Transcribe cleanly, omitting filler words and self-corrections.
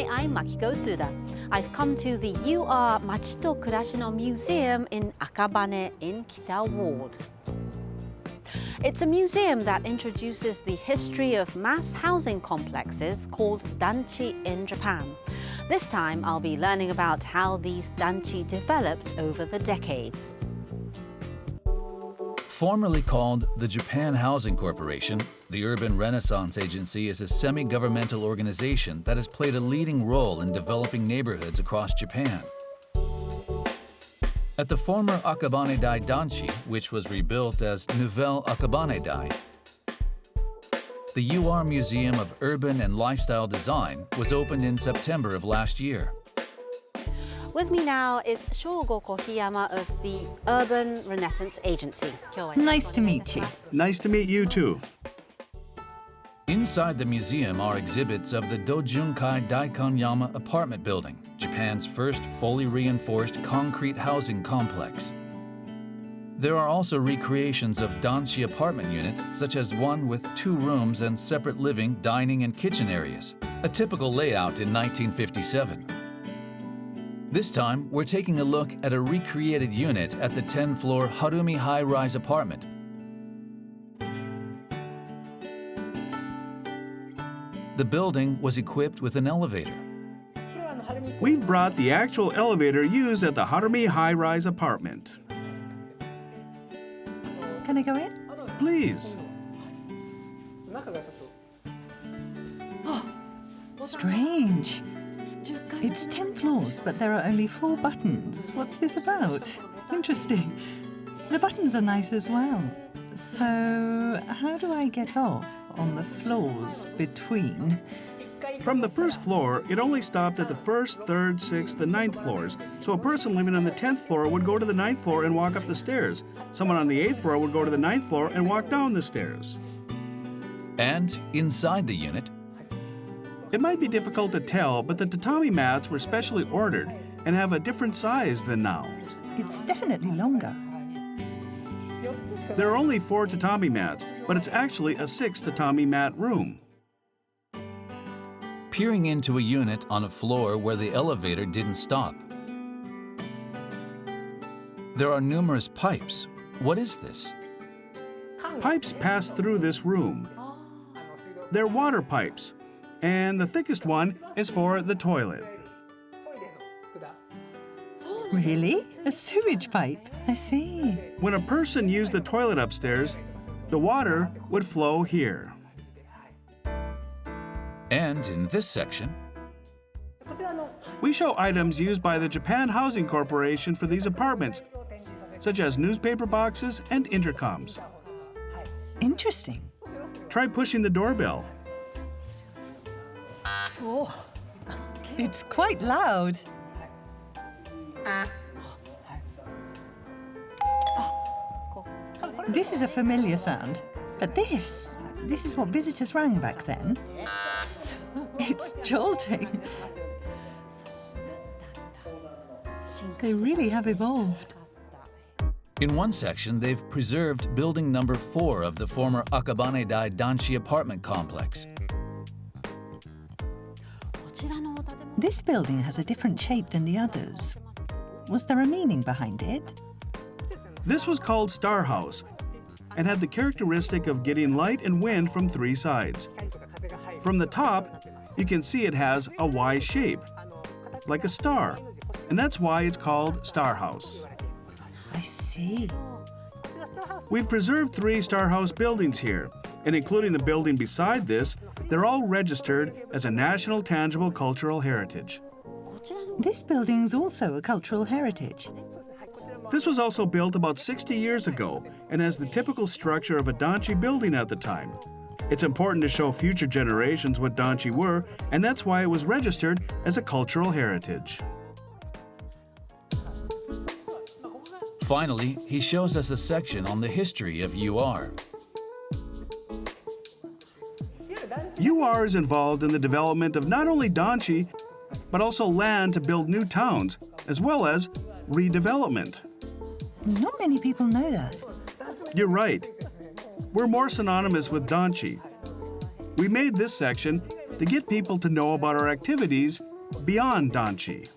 Hi, I'm Makiko Tsuda. I've come to the UR Machi to Kurashi no Museum in Akabane in Kita Ward. It's a museum that introduces the history of mass housing complexes called danchi in Japan. This time I'll be learning about how these danchi developed over the decades. Formerly called the Japan Housing Corporation, the Urban Renaissance Agency is a semi-governmental organization that has played a leading role in developing neighborhoods across Japan. At the former Akabane Dai Danchi, which was rebuilt as Nouvelle Akabane Dai, the UR Museum of Urban and Lifestyle Design was opened in September of last year. With me now is Shogo Kohiyama of the Urban Renaissance Agency. Nice to meet you. Nice to meet you too. Inside the museum are exhibits of the Dojunkai Daikanyama apartment building, Japan's first fully reinforced concrete housing complex. There are also recreations of danchi apartment units, such as one with 2 rooms and separate living, dining, and kitchen areas, a typical layout in 1957. This time, we're taking a look at a recreated unit at the 10th-floor Harumi High Rise Apartment. The building was equipped with an elevator. We've brought the actual elevator used at the Harumi High Rise Apartment. Can I go in? Please. Strange. It's 10 floors, but there are only 4 buttons. What's this about? Interesting. The buttons are nice as well. So, how do I get off on the floors between? From the first floor, it only stopped at the 1st, 3rd, 6th, and 9th floors. So a person living on the 10th floor would go to the 9th floor and walk up the stairs. Someone on the 8th floor would go to the 9th floor and walk down the stairs. And inside the unit, it might be difficult to tell, but the tatami mats were specially ordered and have a different size than now. It's definitely longer. There are only 4 tatami mats, but it's actually a 6 tatami mat room. peering into a unit on a floor where the elevator didn't stop. There are numerous pipes. What is this? Pipes pass through this room. They're water pipes, and the thickest one is for the toilet. Really? A sewage pipe? I see. When a person used the toilet upstairs, the water would flow here. And in this section, We show items used by the Japan Housing Corporation for these apartments, such as newspaper boxes and intercoms. Interesting. Try pushing the doorbell. Oh, it's quite loud. This is a familiar sound, but this is what visitors rang back then. It's jolting. They really have evolved. in one section, they've preserved building number 4 of the former Akabane Dai Danchi apartment complex. This building has a different shape than the others. Was there a meaning behind it? This was called Starhouse and had the characteristic of getting light and wind from 3 sides. From the top, you can see it has a Y shape, like a star, and that's why it's called Starhouse. I see. We've preserved 3 Starhouse buildings here, and including the building beside this, they're all registered as a National Tangible Cultural Heritage. This building's also a cultural heritage. This was also built about 60 years ago and has the typical structure of a danchi building at the time. It's important to show future generations what danchi were, and that's why it was registered as a cultural heritage. Finally, he shows us a section on the history of UR. UR is involved in the development of not only danchi, but also land to build new towns, as well as redevelopment. Not many people know that. You're right. We're more synonymous with danchi. We made this section to get people to know about our activities beyond Danchi.